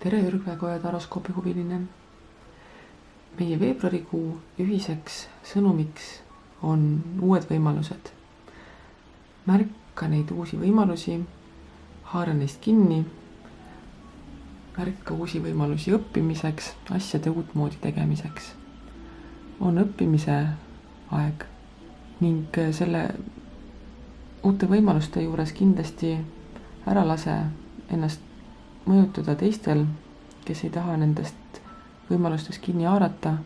tere Ürgveekoja taroskoopi huviline! Meie veebruarikuu ühiseks sõnumiks on uued võimalused. Märka neid uusi võimalusi, haara neist kinni, märka uusi võimalusi õppimiseks, asjade uutmoodi tegemiseks. On õppimise aeg ning selle uute võimaluste juures kindlasti ära lase ennast mõjutada teistel, kes ei taha nendest võimalustest kinni haarata,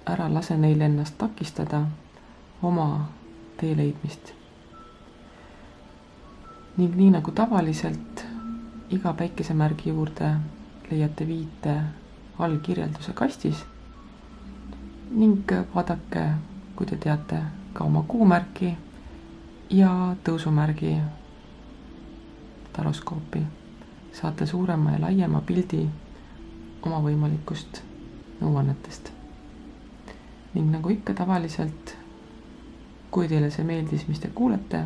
ära lase neil ennast takistada oma tee leidmist. Ning nii nagu tavaliselt, iga päikesemärgi juurde leiate viite allkirjelduse kastis ning vaadake, kui te teate, ka oma kuumärki ja tõusumärgi taroskoopi. Saate suurema ja laiema pildi oma võimalikust nõuannetest. Ning nagu ikka tavaliselt, kui teile see meeldis, mis te kuulete,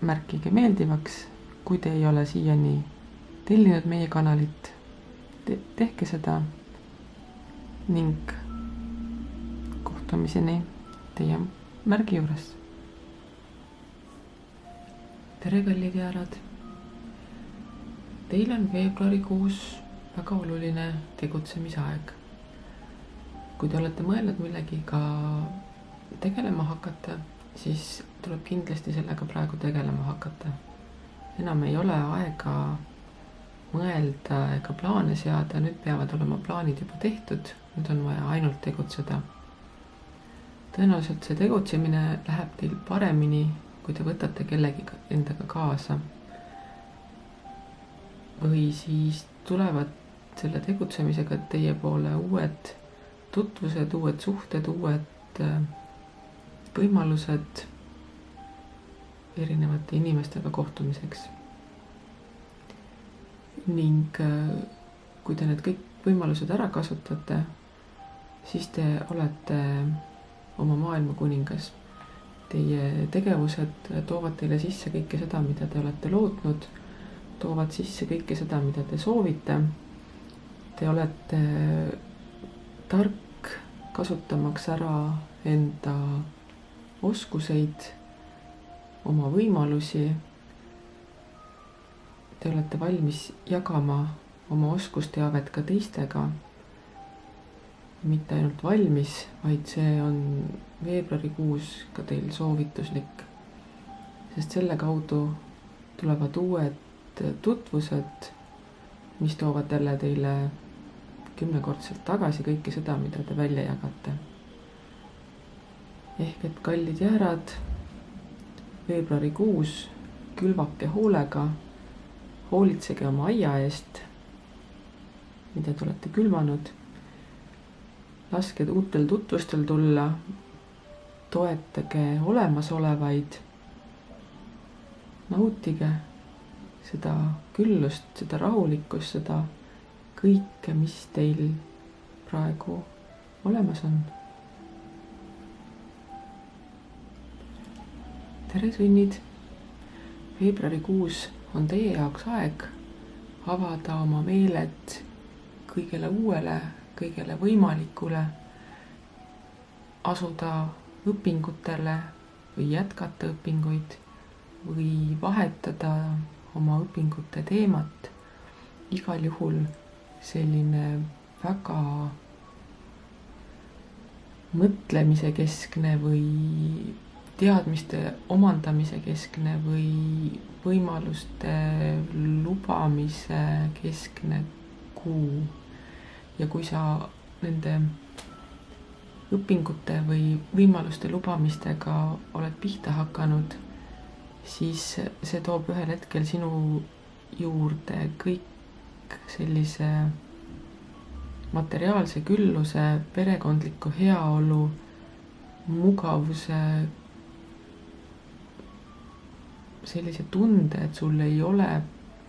märkige meeldivaks. Kui te ei ole siiani tellinud meie kanalit, tehke seda ning kohtumiseni teie märgi juures. Tere kallid jäärad! Teil on veebruarikuus väga oluline tegutsemisaeg. Kui te olete mõelnud millegiga tegelema hakata, siis tuleb kindlasti sellega praegu tegelema hakata. Enam ei ole aega mõelda ega plaane seada, nüüd peavad olema plaanid juba tehtud, nüüd on vaja ainult tegutseda. Tõenäoliselt see tegutsemine läheb teil paremini, kui te võtate kellegi endaga kaasa. Või siis tulevad selle tegutsemisega teie poole uued tutvused, uued suhted, uued võimalused erinevate inimestega kohtumiseks. Ning kui te need kõik võimalused ära kasutate, siis te olete oma maailma kuningas. Teie tegevused toovad teile sisse kõike seda, mida te olete lootnud, toovad sisse kõike seda, mida te soovite. Te olete tark kasutamaks ära enda oskuseid, oma võimalusi. Te olete valmis jagama oma oskusteavet ka teistega. Mitte ainult valmis, vaid see on veebruarikuus ka teil soovituslik. Sest selle kaudu tulevad uued tutvused, mis toovad jälle teile 10-kordselt tagasi kõike seda, mida te välja jagate. Ehk et kallid jäärad, veebruarikuus külvake hoolega, hoolitsege oma aia eest, mida te olete külvanud. Laske uutel tutvustel tulla, toetage olemasolevaid, nautige seda küllust, seda rahulikkust, seda kõike, mis teil praegu olemas on. Tere sünnid! Veebruarikuus on teie jaoks aeg avada oma meeled kõigele uuele, kõigele võimalikule, asuda õpingutele või jätkata õpinguid või vahetada oma õpingute teemat. Igal juhul selline väga mõtlemise keskne või teadmiste omandamise keskne või võimaluste lubamise keskne kuu. Ja kui sa nende õpingute või võimaluste lubamistega oled pihta hakanud, siis see toob ühel hetkel sinu juurde kõik sellise materiaalse külluse, perekondliku heaolu, mugavuse, sellise tunde, et sul ei ole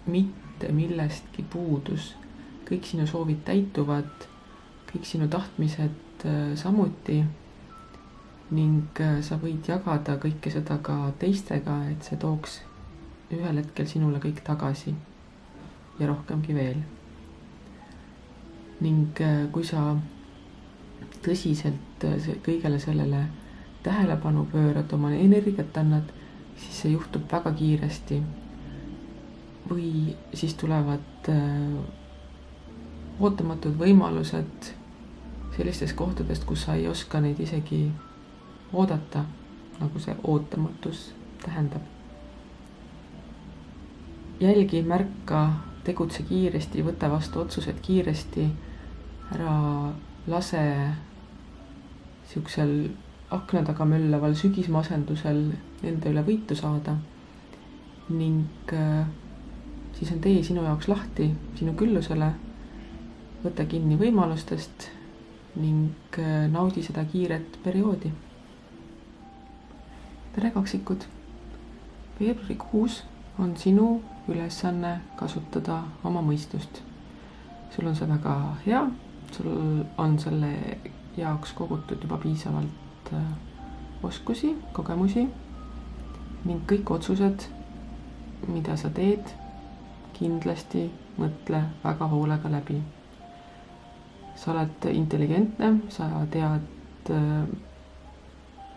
mitte millestki puudus. Kõik sinu soovid täituvad, kõik sinu tahtmised samuti ning sa võid jagada kõike seda ka teistega, et see tooks ühel hetkel sinule kõik tagasi. ja rohkemgi veel. Ning kui sa tõsiselt kõigele sellele tähelepanu pöörad, oma energiat annad, siis see juhtub väga kiiresti. Või siis tulevad ootamatud võimalused sellistest kohtadest, kus sa ei oska neid isegi oodata, nagu see ootamatus tähendab. Jälgi, märka, tegutse kiiresti, võta vastu otsused kiiresti, ära lase siuksel akna taga möllaval sügismasendusel enda üle võitu saada ning siis on tee sinu jaoks lahti, sinu küllusele. Võta kinni võimalustest ning naudi seda kiiret perioodi. Tere kaksikud! Veebruarikuus on sinu ülesanne kasutada oma mõistust. Sul on see väga hea, sul on selle jaoks kogutud juba piisavalt oskusi, kogemusi ning kõik otsused, mida sa teed, kindlasti mõtle väga hoolega läbi. Sa oled intelligentne, sa tead,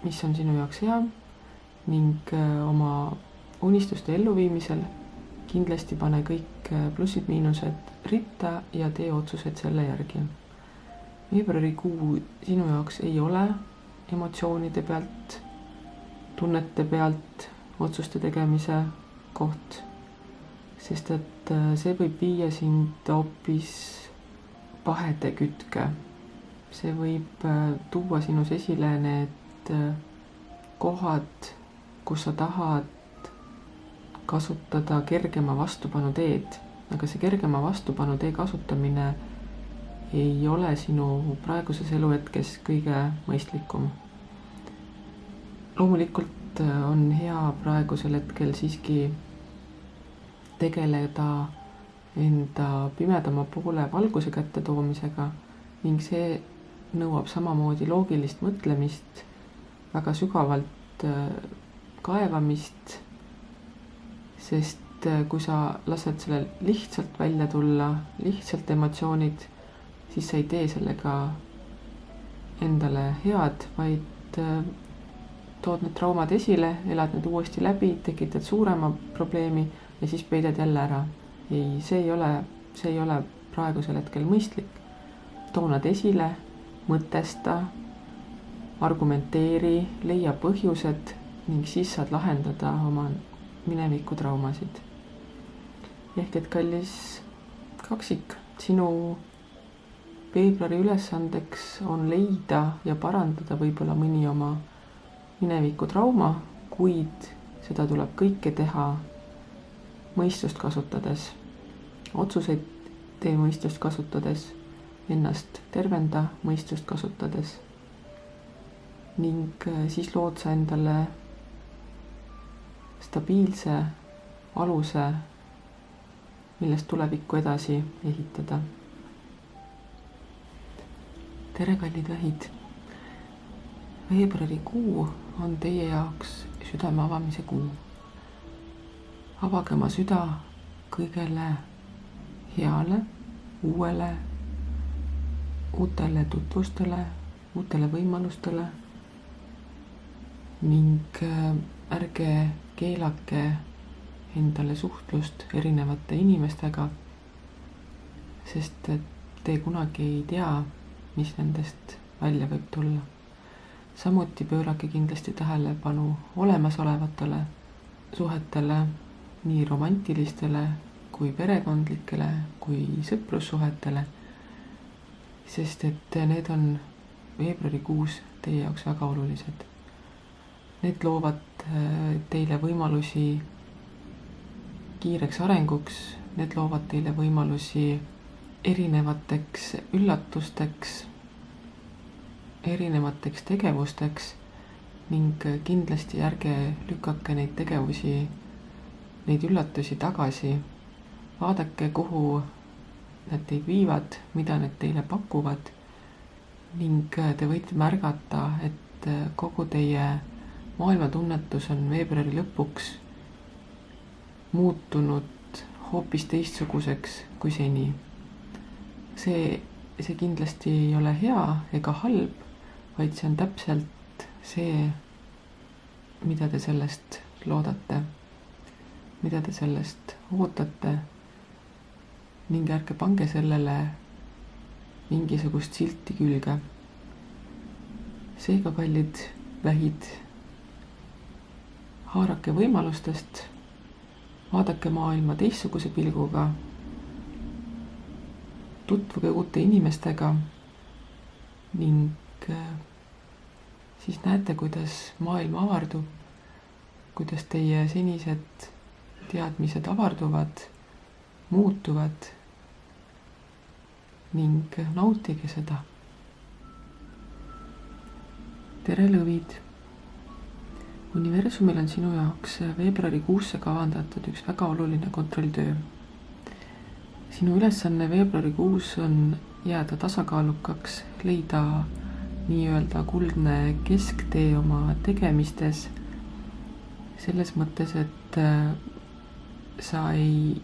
mis on sinu jaoks hea ning oma unistuste elluviimisel kindlasti pane kõik plussid-miinused ritta ja tee otsused selle järgi. Veebruarikuu sinu jaoks ei ole emotsioonide pealt, tunnete pealt otsuste tegemise koht, sest et see võib viia sind hoopis pahede kütke. See võib tuua sinus esile need kohad, kus sa tahad kasutada kergema vastupanu teed, aga see kergema vastupanu tee kasutamine ei ole sinu praeguses eluhetkes kõige mõistlikum. Loomulikult on hea praegusel hetkel siiski tegeleda enda pimedama poole valguse kätte toomisega ning see nõuab samamoodi loogilist mõtlemist, väga sügavalt kaevamist, sest kui sa lased selle lihtsalt välja tulla, lihtsalt emotsioonid, siis sa ei tee sellega endale head, vaid tood need traumad esile, elad need uuesti läbi, tekitad suurema probleemi ja siis peidad jälle ära. Ei, see ei ole praegusel hetkel mõistlik. Too nad esile, mõtesta, argumenteeri, leia põhjused ning siis saad lahendada oma mineviku traumasid. Ehk et kallis kaksik, sinu veebruari ülesandeks on leida ja parandada võib-olla mõni oma mineviku trauma, kuid seda tuleb kõike teha mõistust kasutades. Otsuseid tee mõistust kasutades, ennast tervenda mõistust kasutades ning siis lood sa endale stabiilse aluse, millest tulevikku edasi ehitada. Tere kallid vähid! Veebruarikuu on teie jaoks südame avamise kuu. Avage oma süda kõigele heale, uuele, uutele tutvustele, uutele võimalustele ning ärge keelake endale suhtlust erinevate inimestega, sest te kunagi ei tea, mis nendest välja võib tulla. Samuti pöörake kindlasti tähelepanu olemasolevatele suhetele, nii romantilistele kui perekondlikele kui sõprussuhetele, sest et need on veebruarikuus teie jaoks väga olulised. Need loovad teile võimalusi kiireks arenguks, need loovad teile võimalusi erinevateks üllatusteks, erinevateks tegevusteks ning kindlasti ärge lükake neid tegevusi, neid üllatusi tagasi. Vaadake, kuhu nad teid viivad, mida need teile pakuvad ning te võite märgata, et kogu teie maailmatunnetus on veebruari lõpuks muutunud hoopis teistsuguseks kui seni. See kindlasti ei ole hea ega halb, vaid see on täpselt see, mida te sellest loodate, mida te sellest ootate ning ärge pange sellele mingisugust silti külge. Seega, kallid vähid, haarake võimalustest, vaadake maailma teistsuguse pilguga, tutvuge uute inimestega ning siis näete, kuidas maailm avardub, kuidas teie senised teadmised avarduvad, muutuvad ning nautige seda. Tere lõvid! Universumil on sinu jaoks veebruarikuusse kavandatud üks väga oluline kontrolltöö. Sinu ülesanne veebruarikuus on jääda tasakaalukaks, leida nii-öelda kuldne kesktee oma tegemistes, selles mõttes, et sa ei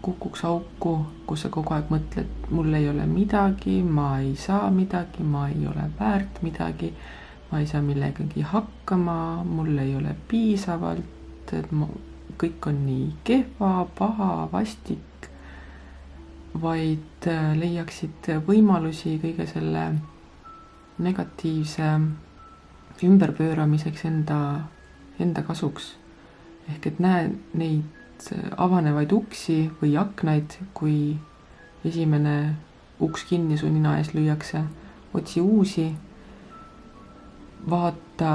kukuks auku, kus sa kogu aeg mõtled, mul ei ole midagi, ma ei saa midagi, ma ei ole väärt midagi, ma ei saa millegagi hakkama, mul ei ole piisavalt, et kõik on nii kehva, paha, vastik, vaid leiaksid võimalusi kõige selle negatiivse ümberpööramiseks enda kasuks. Ehk et näe neid avanevaid uksi või aknaid, kui esimene uks kinni su nina ees lüüakse, otsi uusi, vaata,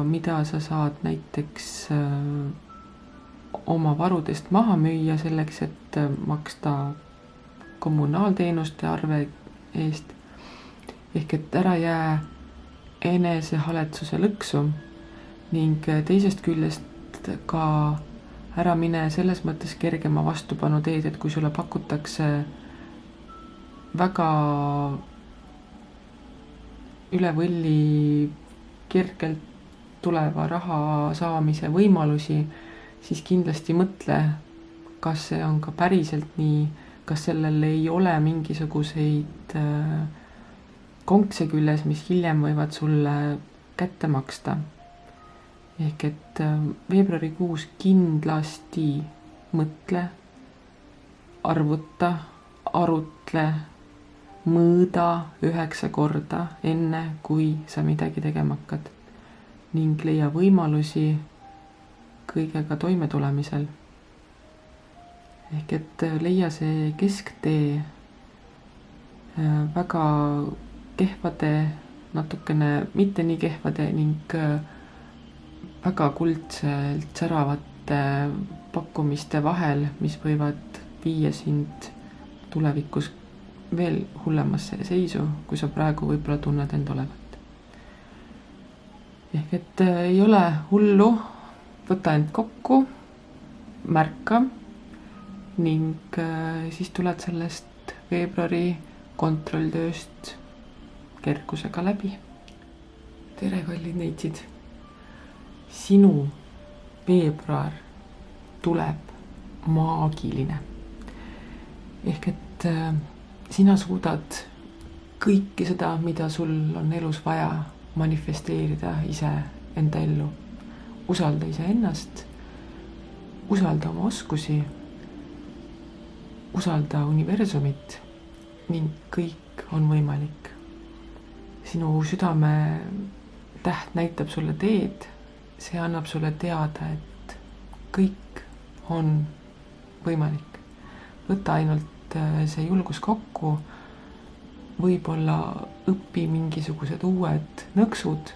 mida sa saad näiteks oma varudest maha müüa selleks, et maksta kommunaalteenuste arve eest. Ehk et ära jää enesehaletsuse lõksu ning teisest küljest ka ära mine selles mõttes kergema vastupanu teed, et kui sulle pakutakse väga üle võlli kergelt tuleva raha saamise võimalusi, siis kindlasti mõtle, kas see on ka päriselt nii, kas sellel ei ole mingisuguseid konkse küljes, mis hiljem võivad sulle kätte maksta. Ehk et veebruarikuus kindlasti mõtle, arvuta, arutle, mõõda 9 korda enne, kui sa midagi tegema hakkad ning leia võimalusi kõigega toimetulemisel. Ehk et leia see kesktee väga kehvade, natukene mitte nii kehvade ning väga kuldselt säravate pakkumiste vahel, mis võivad viia sind tulevikus veel hullemasse seisu, kui sa praegu võib-olla tunned end olevat. Ehk et ei ole hullu, võta end kokku, märka ning siis tuled sellest veebruari kontrolltööst kerkusega läbi. Tere, kallid neitsid! Sinu veebruar tuleb maagiline. Ehk et sina suudad kõike seda, mida sul on elus vaja, manifesteerida ise enda ellu. Usalda iseennast, usalda oma oskusi, usalda universumit ning kõik on võimalik. Sinu südame täht näitab sulle teed, see annab sulle teada, et kõik on võimalik. Võta ainult see julgus kokku, võib-olla õpi mingisugused uued nõksud,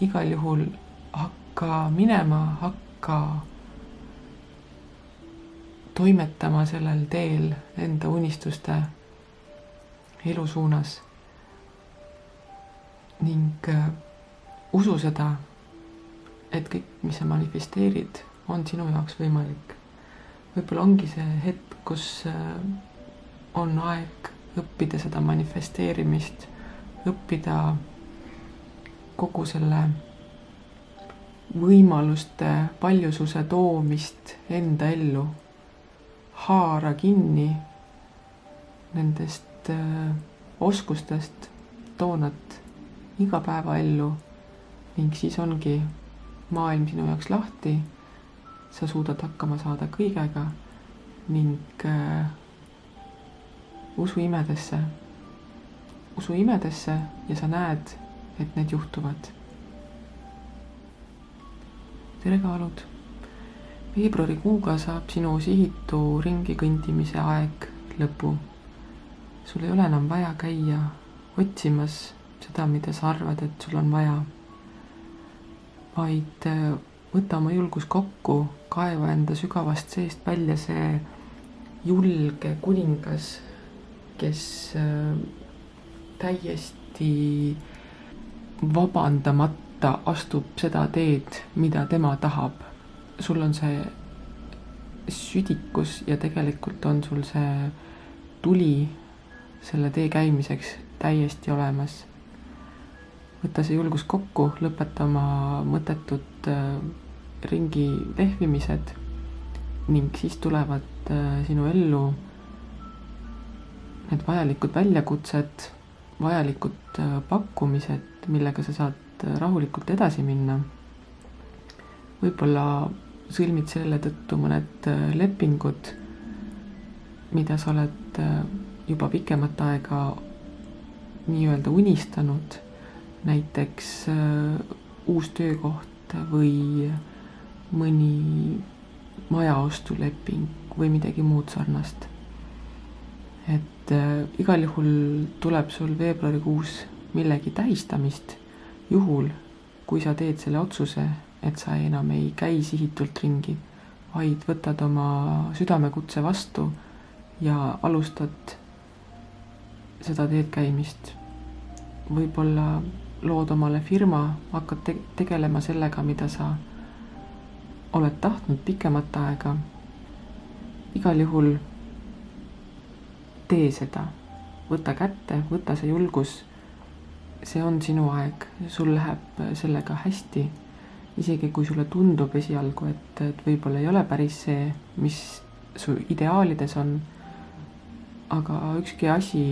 igal juhul hakka minema, hakka toimetama sellel teel enda unistuste elu suunas ning usu seda, et kõik, mis sa manifesteerid, on sinu jaoks võimalik. Võib-olla ongi see hetk, kus on aeg õppida seda manifesteerimist, õppida kogu selle võimaluste paljususe toomist enda ellu, haara kinni nendest oskustest, too nad igapäevaellu ning siis ongi maailm sinu jaoks lahti, sa suudad hakkama saada kõigega ning usu imedesse ja sa näed, et need juhtuvad. tere kaalud! Veebruarikuuga saab sinu sihitu ringi kõndimise aeg lõpu. Sul ei ole enam vaja käia otsimas seda, mida sa arvad, et sul on vaja, vaid võta oma julgus kokku, kaeva enda sügavast seest välja see julge kuningas, kes täiesti vabandamata astub seda teed, mida tema tahab. Sul on see südikus ja tegelikult on sul see tuli selle tee käimiseks täiesti olemas. Võta see julgus kokku, lõpeta oma mõttetud ringi lehvimised ning siis tulevad sinu ellu need vajalikud väljakutsed, vajalikud pakkumised, millega sa saad rahulikult edasi minna. Võib-olla sõlmid selle tõttu mõned lepingud, mida sa oled juba pikemat aega nii-öelda unistanud, näiteks uus töökoht või mõni majaostuleping või midagi muud sarnast. Et igal juhul tuleb sul veebruarikuus millegi tähistamist, juhul kui sa teed selle otsuse, et sa enam ei käi sihitult ringi, vaid võtad oma südamekutse vastu ja alustad seda teed käimist. Võib-olla lood omale firma, hakkad tegelema sellega, mida sa oled tahtnud pikemat aega. Igal juhul tee seda, võta kätte, võta see julgus, see on sinu aeg, sul läheb sellega hästi, isegi kui sulle tundub esialgu, et võib-olla ei ole päris see, mis su ideaalides on, aga ükski asi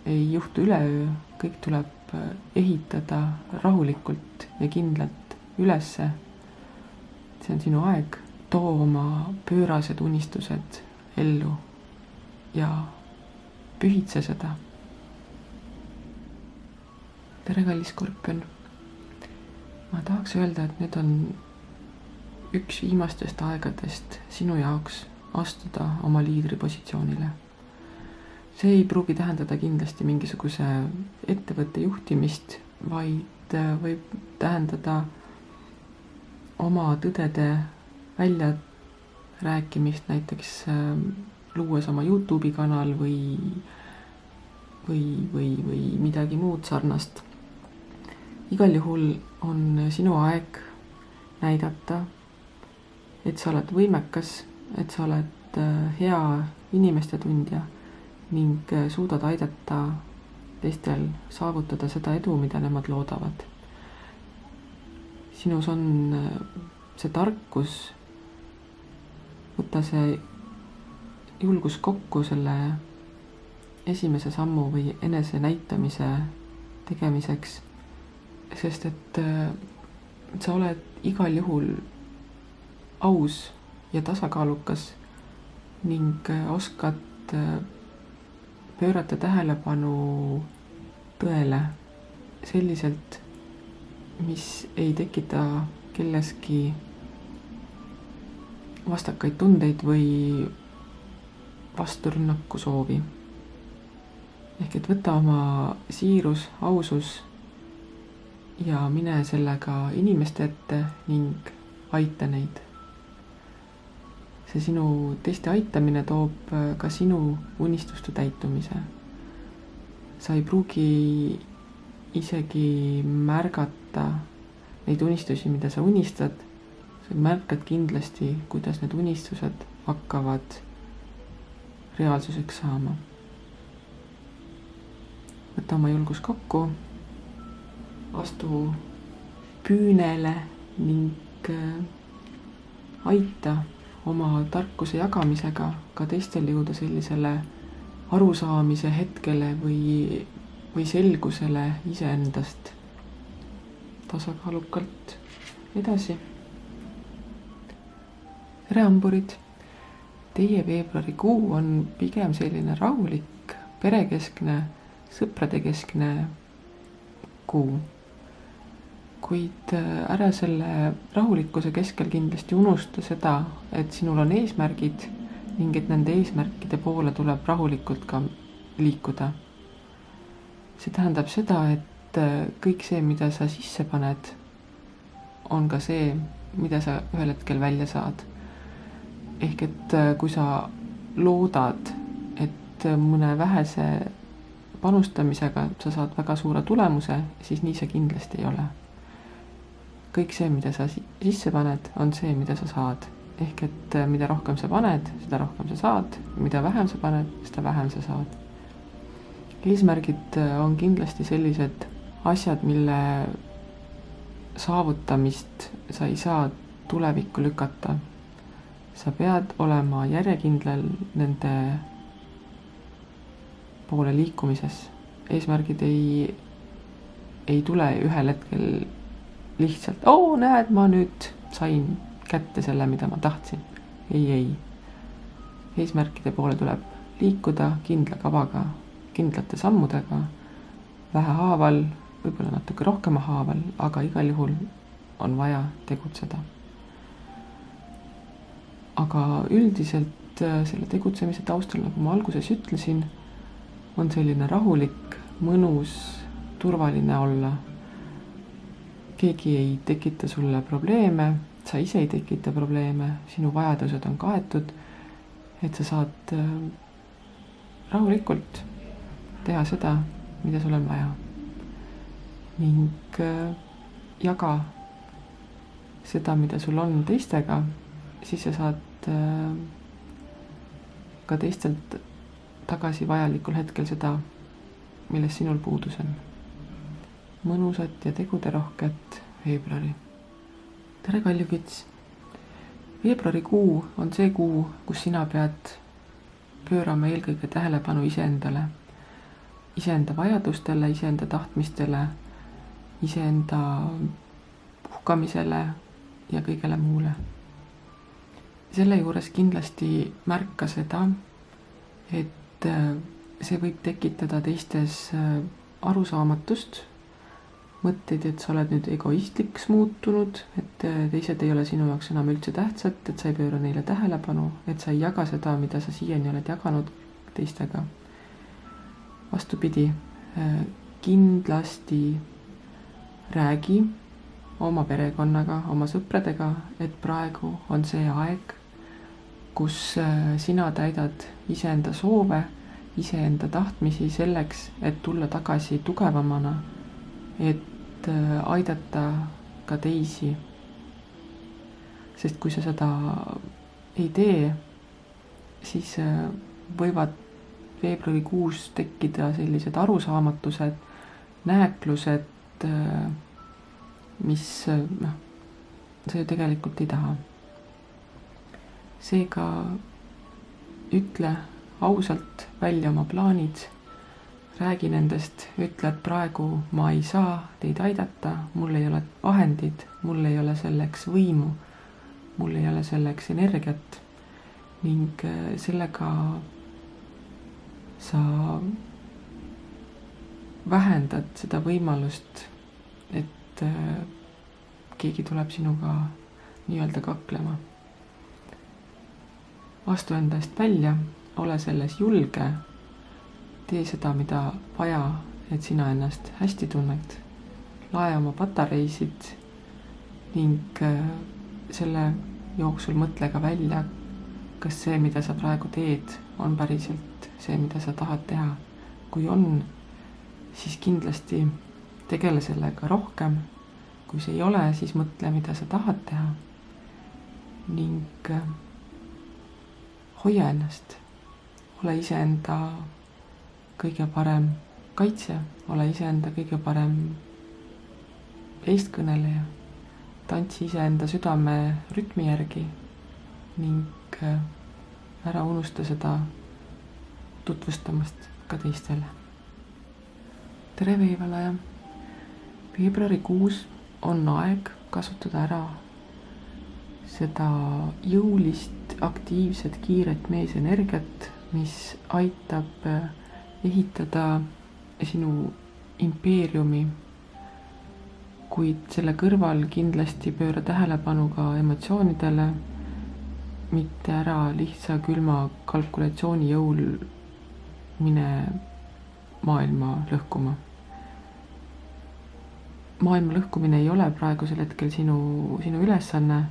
ei juhtu üleöö, kõik tuleb ehitada rahulikult ja kindlalt ülesse. See on sinu aeg, too oma pöörased unistused ellu ja pühitse seda. tere, kallis Skorpion! Ma tahaks öelda, et nüüd on üks viimastest aegadest sinu jaoks astuda oma liidripositsioonile. See ei pruugi tähendada kindlasti mingisuguse ettevõtte juhtimist, vaid võib tähendada oma tõdede välja rääkimist, näiteks luues oma YouTube'i kanal või midagi muud sarnast. Igal juhul on sinu aeg näidata, et sa oled võimekas, et sa oled hea inimeste tundja ning suudad aidata teistel saavutada seda edu, mida nemad loodavad. Sinus on see tarkus, võtta see julgus kokku selle esimese sammu või enese näitamise tegemiseks, sest et sa oled igal juhul aus ja tasakaalukas ning oskad pöörata tähelepanu tõele selliselt, mis ei tekita kelleski vastakaid tundeid või vasturünnaku soovi. Ehk et võta oma siirus, ausus ja mine sellega inimeste ette ning aita neid. See sinu teiste aitamine toob ka sinu unistuste täitumise. Sa ei pruugi isegi märgata neid unistusi, mida sa unistad. Sa märkad kindlasti, kuidas need unistused hakkavad reaalsuseks saama. Võta oma julgus kokku, astu püünele ning aita oma tarkuse jagamisega ka teistel jõuda sellisele arusaamise hetkele või selgusele iseendast tasakaalukalt edasi. tere, hamburid! Teie veebruarikuu on pigem selline rahulik, perekeskne, sõpradekeskne kuu. Kuid ära selle rahulikkuse keskel kindlasti unusta seda, et sinul on eesmärgid ning et nende eesmärkide poole tuleb rahulikult ka liikuda. See tähendab seda, et kõik see, mida sa sisse paned, on ka see, mida sa ühel hetkel välja saad. Ehk et kui sa loodad, et mõne vähese panustamisega sa saad väga suure tulemuse, siis nii see kindlasti ei ole. Kõik see, mida sa sisse paned, on see, mida sa saad. Ehk et mida rohkem sa paned, seda rohkem sa saad, mida vähem sa paned, seda vähem sa saad. Eesmärgid on kindlasti sellised asjad, mille saavutamist sa ei saa tulevikku lükata. Sa pead olema järjekindlal nende poole liikumises. Eesmärgid ei tule ühel hetkel lihtsalt, näed, ma nüüd sain kätte selle, mida ma tahtsin. Ei. Eesmärkide poole tuleb liikuda kindla kavaga, kindlate sammudega, vähehaaval, võib-olla natuke rohkem haaval, aga igal juhul on vaja tegutseda. Aga üldiselt selle tegutsemise taustal, nagu ma alguses ütlesin, on selline rahulik, mõnus, turvaline olla. Keegi ei tekita sulle probleeme, sa ise ei tekita probleeme, sinu vajadused on kaetud, et sa saad rahulikult teha seda, mida sul on vaja. Ning jaga seda, mida sul on teistega, siis sa saad ka teistelt tagasi vajalikul hetkel seda, millest sinul puudus on. Mõnusat ja teguderohket veebruari. tere, kaljukits! Veebruarikuu on see kuu, kus sina pead pöörama eelkõige tähelepanu iseendale. Iseenda vajadustele, iseenda tahtmistele, iseenda puhkamisele ja kõigele muule. Selle juures kindlasti märka seda, et see võib tekitada teistes arusaamatust, mõtteid, et sa oled nüüd egoistliks muutunud, et teised ei ole sinu jaoks enam üldse tähtsad, et sa ei pööra neile tähelepanu, et sa ei jaga seda, mida sa siiani oled jaganud teistega. Vastupidi, kindlasti räägi oma perekonnaga, oma sõpradega, et praegu on see aeg, kus sina täidad iseenda soove, iseenda tahtmisi selleks, et tulla tagasi tugevamana, et aidata ka teisi. Sest kui sa seda ei tee, siis võivad veebruarikuus tekkida sellised arusaamatused, nääklused, mis sa ju tegelikult ei taha. Seega ütle ausalt välja oma plaanid, räägi nendest, ütle, et praegu ma ei saa teid aidata, mul ei ole vahendid, mul ei ole selleks võimu, mul ei ole selleks energiat ning sellega sa vähendad seda võimalust, et keegi tuleb sinuga nii-öelda kaklema. Astu enda eest välja, ole selles julge, tee seda, mida vaja, et sina ennast hästi tunned. Lae oma patareisid ning selle jooksul mõtle ka välja, kas see, mida sa praegu teed, on päriselt see, mida sa tahad teha. Kui on, siis kindlasti tegele sellega rohkem. Kui see ei ole, siis mõtle, mida sa tahad teha. Ning hoia ennast. Ole iseenda kõige parem kaitse, ole iseenda kõige parem eestkõneleja. Tantsi iseenda südame rütmi järgi ning ära unusta seda tutvustamast ka teistele. tere veevalaja! Veebruarikuus on aeg kasutada ära seda jõulist, aktiivset, kiiret meesenergiat, mis aitab ehitada sinu impeeriumi, kuid selle kõrval kindlasti pööra tähelepanu ka emotsioonidele, mitte ära lihtsa külma kalkulatsiooni jõul mine maailma lõhkuma. Maailma lõhkumine ei ole praegusel hetkel sinu ülesanne,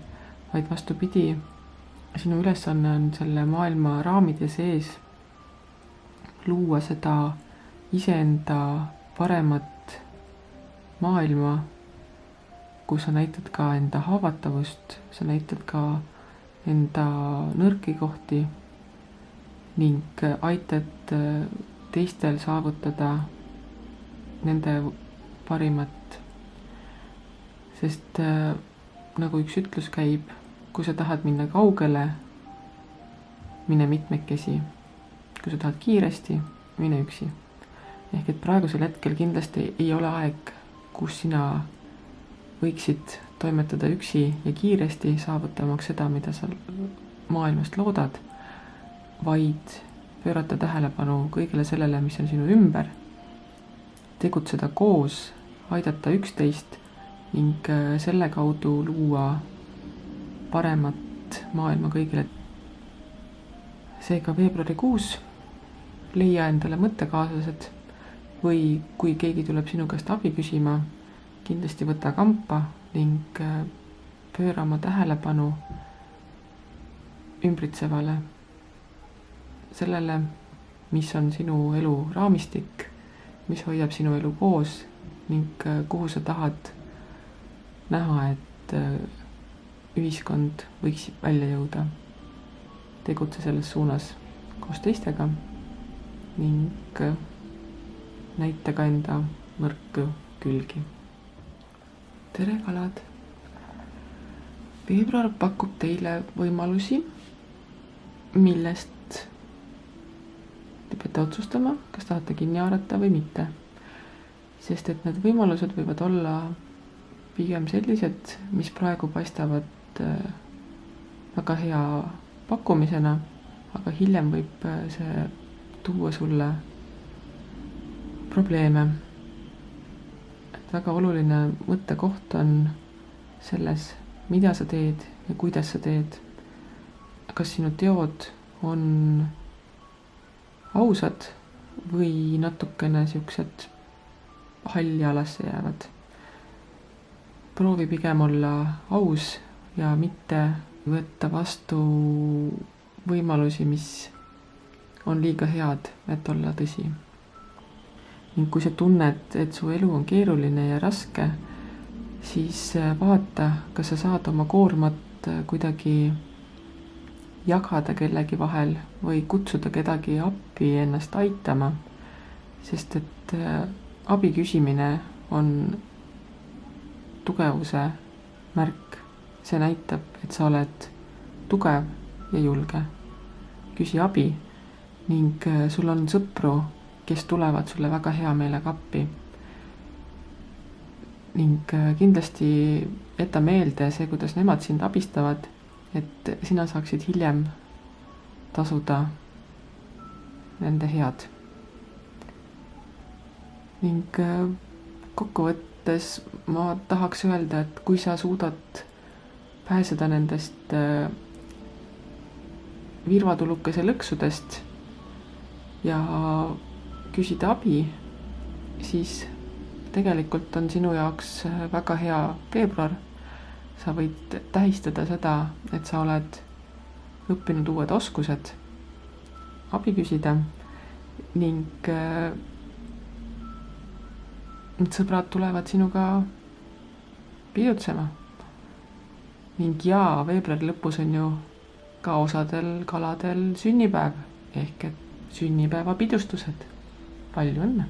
vaid vastupidi, sinu ülesanne on selle maailma raamide sees luua seda iseenda paremat maailma, kus sa näitad ka enda haavatavust, sa näitad ka enda nõrki kohti ning aitad teistel saavutada nende parimat. Sest nagu üks ütlus käib, kui sa tahad minna kaugele, mine mitmekesi. Kui sa tahad kiiresti, mine üksi. Ehk et praegusel hetkel kindlasti ei ole aeg, kus sina võiksid toimetada üksi ja kiiresti saavutamaks seda, mida sa maailmast loodad, vaid pöörata tähelepanu kõigele sellele, mis on sinu ümber, tegutseda koos, aidata üksteist ning selle kaudu luua paremat maailma kõigile. Seega veebruarikuus leia endale mõttekaaslased või kui keegi tuleb sinu käest abi küsima, kindlasti võta kampa ning pööra oma tähelepanu ümbritsevale, sellele, mis on sinu elu raamistik, mis hoiab sinu elu koos ning kuhu sa tahad näha, et ühiskond võiks välja jõuda. Tegutse selles suunas koos teistega ning näita ka enda nõrku külgi. tere kalad! Veebruar pakub teile võimalusi, millest te peate otsustama, kas tahate kinni haarata või mitte. Sest et need võimalused võivad olla pigem sellised, mis praegu paistavad väga hea pakkumisena, aga hiljem võib see tuua sulle probleeme. Väga oluline mõttekoht on selles, mida sa teed ja kuidas sa teed. Kas sinu teod on ausad või natukene siuksed halli alasse jäävad. Proovi pigem olla aus ja mitte võtta vastu võimalusi, mis on liiga head, et olla tõsi. Ning kui sa tunned, et su elu on keeruline ja raske, siis vaata, kas sa saad oma koormat kuidagi jagada kellegi vahel või kutsuda kedagi appi ennast aitama, sest et abi küsimine on tugevuse märk. See näitab, et sa oled tugev ja julge. Küsi abi ning sul on sõpru, kes tulevad sulle väga hea meelega appi. Ning kindlasti jäta meelde see, kuidas nemad sind abistavad, et sina saaksid hiljem tasuda nende head. Ning kokkuvõttes ma tahaks öelda, et kui sa suudad pääseda nendest virvatulukese lõksudest ja küsida abi, siis tegelikult on sinu jaoks väga hea veebruar. Sa võid tähistada seda, et sa oled õppinud uued oskused abi küsida ning sõbrad tulevad sinuga pidutsema. Ning veebruari lõpus on ju ka osadel kaladel sünnipäev ehk et sünnipäeva pidustused. Palju õnne!